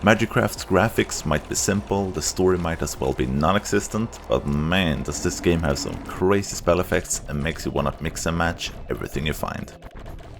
Magicraft's graphics might be simple, the story might as well be non-existent, but man, does this game have some crazy spell effects and makes you wanna mix and match everything you find.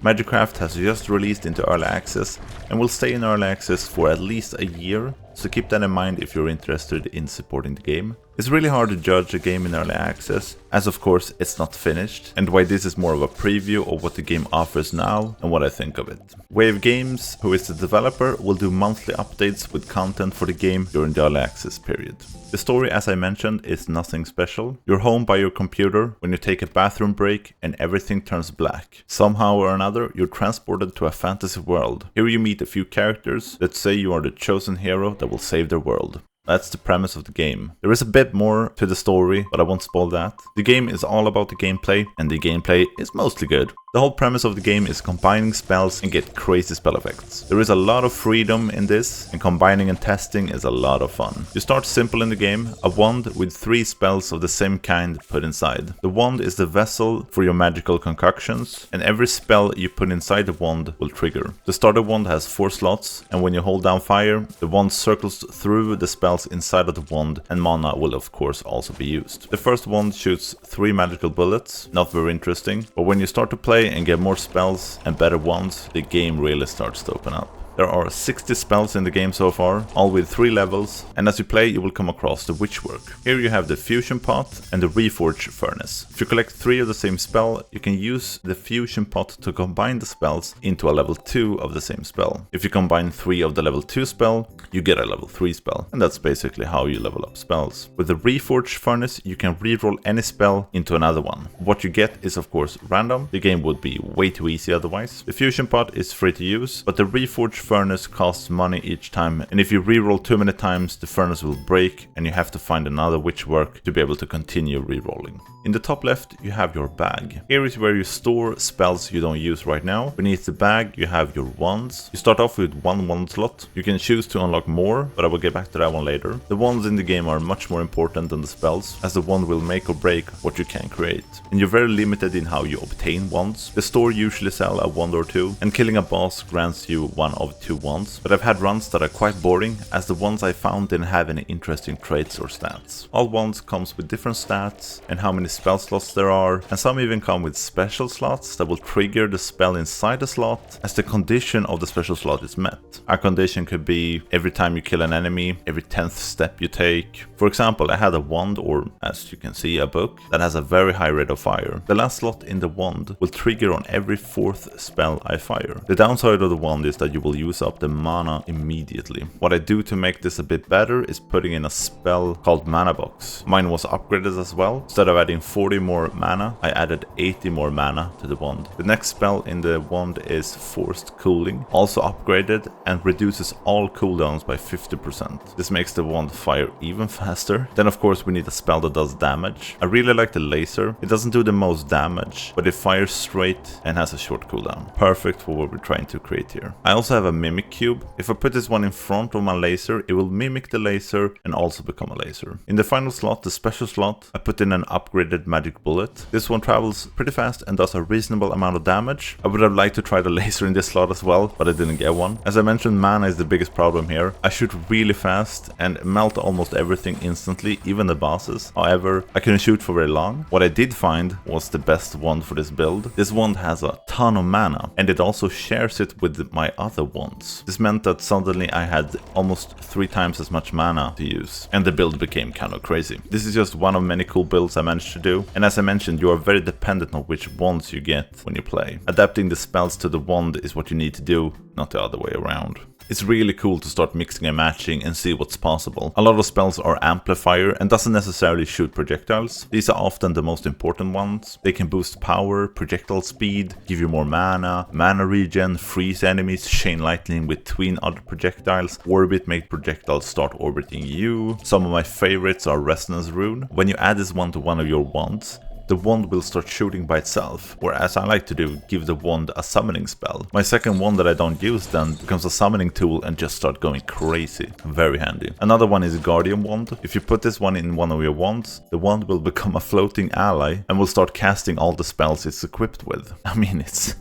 Magicraft has just released into early access and will stay in early access for at least a year, so keep that in mind if you're interested in supporting the game. It's really hard to judge a game in early access, as of course it's not finished, and why this is more of a preview of what the game offers now and what I think of it. Wave Games, who is the developer, will do monthly updates with content for the game during the early access period. The story, as I mentioned, is nothing special. You're home by your computer when you take a bathroom break and everything turns black. Somehow or another, you're transported to a fantasy world. Here you meet a few characters that say you are the chosen hero that will save their world. That's the premise of the game. There is a bit more to the story, but I won't spoil that. The game is all about the gameplay, and the gameplay is mostly good. The whole premise of the game is combining spells and get crazy spell effects. There is a lot of freedom in this, and combining and testing is a lot of fun. You start simple in the game, a wand with 3 spells of the same kind put inside. The wand is the vessel for your magical concoctions, and every spell you put inside the wand will trigger. The starter wand has 4 slots, and when you hold down fire, the wand circles through the spells inside of the wand, and mana will of course also be used. The first wand shoots 3 magical bullets, not very interesting, but when you start to play and get more spells and better wands, the game really starts to open up. There are 60 spells in the game so far, all with 3 levels, and as you play you will come across the Witchwork. Here you have the Fusion Pot and the Reforge Furnace. If you collect 3 of the same spell, you can use the Fusion Pot to combine the spells into a level 2 of the same spell. If you combine 3 of the level 2 spell, you get a level 3 spell, and that's basically how you level up spells. With the Reforge Furnace, you can reroll any spell into another one. What you get is of course random, the game would be way too easy otherwise. The Fusion Pot is free to use, but the Reforge Furnace costs money each time, and if you reroll too many times, the furnace will break and you have to find another Witchwork to be able to continue rerolling. In the top left, you have your bag. Here is where you store spells you don't use right now. Beneath the bag, you have your wands. You start off with 1 wand slot. You can choose to unlock more, but I will get back to that one later. The wands in the game are much more important than the spells, as the wand will make or break what you can create. And you're very limited in how you obtain wands. The store usually sell a wand or 2, and killing a boss grants you 1 of 2 wands, but I've had runs that are quite boring, as the ones I found didn't have any interesting traits or stats. All wands comes with different stats and how many spell slots there are, and some even come with special slots that will trigger the spell inside the slot as the condition of the special slot is met. A condition could be every time you kill an enemy, every 10th step you take. For example, I had a wand, or as you can see, a book, that has a very high rate of fire. The last slot in the wand will trigger on every 4th spell I fire. The downside of the wand is that you will use up the mana immediately. What I do to make this a bit better is putting in a spell called Mana Box. Mine was upgraded as well. Instead of adding 40 more mana, I added 80 more mana to the wand. The next spell in the wand is Forced Cooling, also upgraded, and reduces all cooldowns by 50%. This makes the wand fire even faster. Then of course we need a spell that does damage. I really like the laser. It doesn't do the most damage, but it fires straight and has a short cooldown. Perfect for what we're trying to create here. I also have a Mimic Cube. If I put this one in front of my laser, it will mimic the laser and also become a laser. In the final slot, the special slot, I put in an upgraded magic bullet. This one travels pretty fast and does a reasonable amount of damage. I would have liked to try the laser in this slot as well, but I didn't get one. As I mentioned, mana is the biggest problem here. I shoot really fast and melt almost everything instantly, even the bosses. However, I couldn't shoot for very long. What I did find was the best wand for this build. This wand has a ton of mana, and it also shares it with my other wands. This meant that suddenly I had almost 3 times as much mana to use, and the build became kind of crazy. This is just one of many cool builds I managed to do, and as I mentioned, you are very dependent on which wands you get when you play. Adapting the spells to the wand is what you need to do, not the other way around. It's really cool to start mixing and matching and see what's possible. A lot of spells are amplifier and doesn't necessarily shoot projectiles. These are often the most important ones. They can boost power, projectile speed, give you more mana, mana regen, freeze enemies, chain lightning between other projectiles, orbit, make projectiles start orbiting you. Some of my favorites are Resonance Rune. When you add this one to one of your wands, the wand will start shooting by itself, or as I like to do, give the wand a summoning spell. My second wand that I don't use then becomes a summoning tool and just start going crazy. Very handy. Another one is Guardian Wand. If you put this one in one of your wands, the wand will become a floating ally and will start casting all the spells it's equipped with. I mean, it's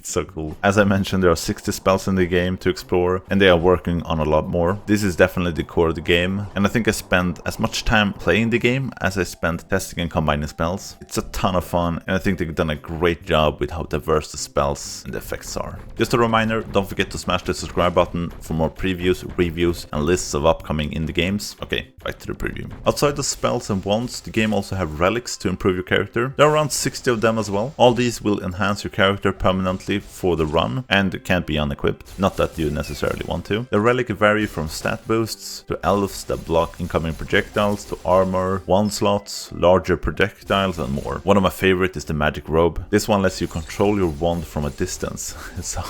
It's so cool. As I mentioned, there are 60 spells in the game to explore, and they are working on a lot more. This is definitely the core of the game, and I think I spent as much time playing the game as I spent testing and combining spells. It's a ton of fun, and I think they've done a great job with how diverse the spells and the effects are. Just a reminder, don't forget to smash the subscribe button for more previews, reviews, and lists of upcoming indie games. Okay, back to the preview. Outside the spells and wands, the game also have relics to improve your character. There are around 60 of them as well. All these will enhance your character permanently for the run and can't be unequipped. Not that you necessarily want to. The relic vary from stat boosts to elves that block incoming projectiles to armor, wand slots, larger projectiles, and more. One of my favorite is the magic robe. This one lets you control your wand from a distance. So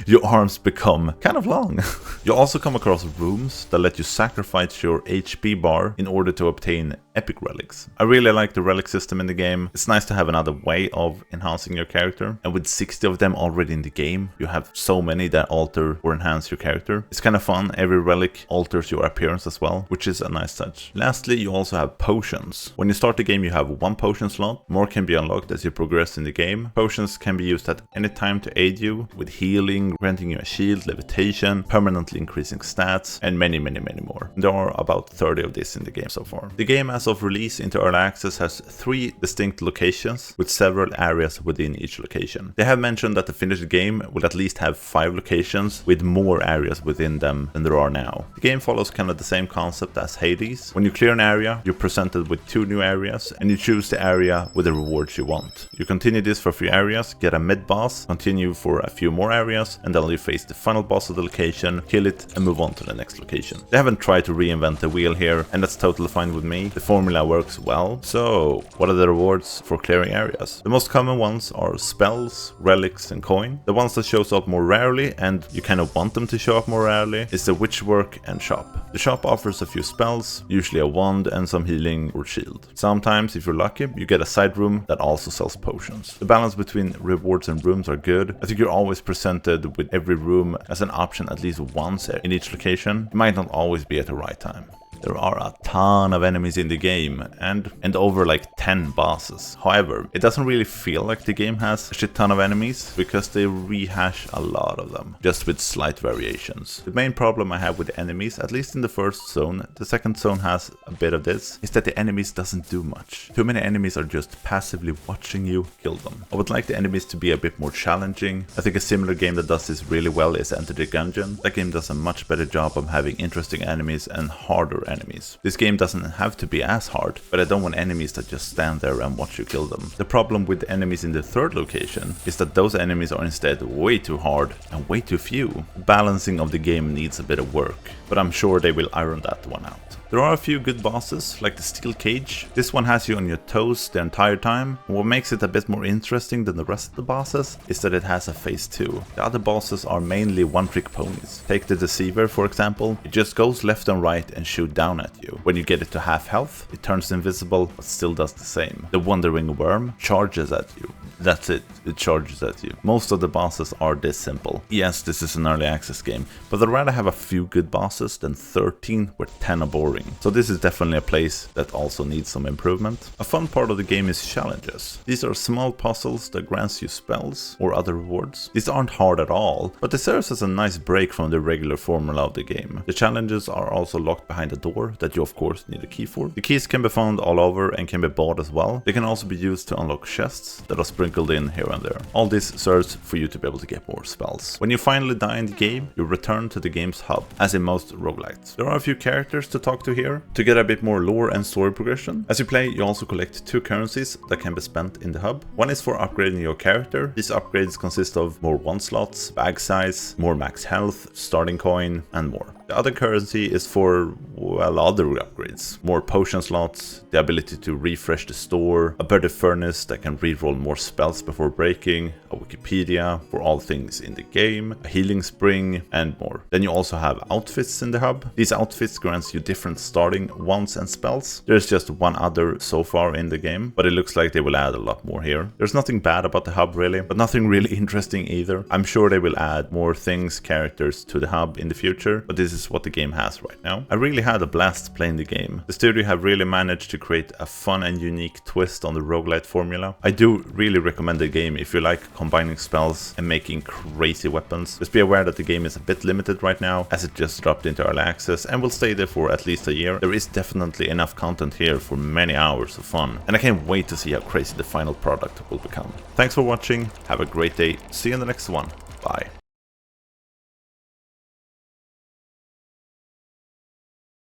your arms become kind of long. You also come across rooms that let you sacrifice your HP bar in order to obtain epic relics. I really like the relic system in the game. It's nice to have another way of enhancing your character, and with 60 of them already in the game, you have so many that alter or enhance your character. It's kind of fun. Every relic alters your appearance as well, which is a nice touch. Lastly, you also have potions. When you start the game, you have one potion slot. More can be unlocked as you progress in the game. Potions can be used at any time to aid you with healing, granting you a shield, levitation, permanently increasing stats, and many more. There are about 30 of this in the game so far. The game as of release into early access has 3 distinct locations with several areas within each location. They have mentioned that the finished game will at least have 5 locations with more areas within them than there are now. The game follows kind of the same concept as Hades. When you clear an area, you're presented with 2 new areas, and you choose the area with the rewards you want. You continue this for a few areas, get a mid boss, continue for a few more areas, and then you face the final boss of the location, kill it, and move on to the next location. They haven't tried to reinvent the wheel here, and that's totally fine with me. The formula works well. So, what are the rewards for clearing areas? The most common ones are spells, relics, and coin. The ones that shows up more rarely, and you kind of want them to show up more rarely, is the witchwork and shop. The shop offers a few spells, usually a wand and some healing or shield. Sometimes, if you're lucky, you get a side room that also sells potions. The balance between rewards and rooms are good. I think you're always presented with every room as an option at least once in each location. It might not always be at the right time. There are a ton of enemies in the game and over like 10 bosses. However, it doesn't really feel like the game has a shit ton of enemies because they rehash a lot of them, just with slight variations. The main problem I have with the enemies, at least in the first zone, the second zone has a bit of this, is that the enemies doesn't do much. Too many enemies are just passively watching you kill them. I would like the enemies to be a bit more challenging. I think a similar game that does this really well is Enter the Gungeon. That game does a much better job of having interesting enemies and harder enemies. This game doesn't have to be as hard, but I don't want enemies that just stand there and watch you kill them. The problem with the enemies in the third location is that those enemies are instead way too hard and way too few. The balancing of the game needs a bit of work, but I'm sure they will iron that one out. There are a few good bosses, like the Steel Cage. This one has you on your toes the entire time. What makes it a bit more interesting than the rest of the bosses is that it has a phase 2. The other bosses are mainly one-trick ponies. Take the Deceiver for example. It just goes left and right and shoot down at you. When you get it to half health, it turns invisible but still does the same. The Wandering Worm charges at you. That's it, it charges at you. Most of the bosses are this simple. Yes, this is an early access game, but I'd rather have a few good bosses than 13 where 10 are boring. So this is definitely a place that also needs some improvement. A fun part of the game is challenges. These are small puzzles that grants you spells or other rewards. These aren't hard at all, but they serve as a nice break from the regular formula of the game. The challenges are also locked behind a door that you of course need a key for. The keys can be found all over and can be bought as well. They can also be used to unlock chests that are sprinkled in here and there. All this serves for you to be able to get more spells. When you finally die in the game, you return to the game's hub, as in most roguelites. There are a few characters to talk to here to get a bit more lore and story progression. As you play, you also collect 2 currencies that can be spent in the hub. One is for upgrading your character. These upgrades consist of more wand slots, bag size, more max health, starting coin, and more. The other currency is for, well, other upgrades. More potion slots, the ability to refresh the store, a better furnace that can reroll more spells before breaking, a Wikipedia for all things in the game, a healing spring, and more. Then you also have outfits in the hub. These outfits grants you different starting wands and spells. There's just one other so far in the game, but it looks like they will add a lot more here. There's nothing bad about the hub really, but nothing really interesting either. I'm sure they will add more things, characters to the hub in the future, but this is what the game has right now. I really had a blast playing the game. The studio have really managed to create a fun and unique twist on the roguelite formula. I do really recommended game if you like combining spells and making crazy weapons. Just be aware that the game is a bit limited right now, as it just dropped into early access and will stay there for at least a year. There is definitely enough content here for many hours of fun, and I can't wait to see how crazy the final product will become. Thanks for watching, have a great day, see you in the next one, bye.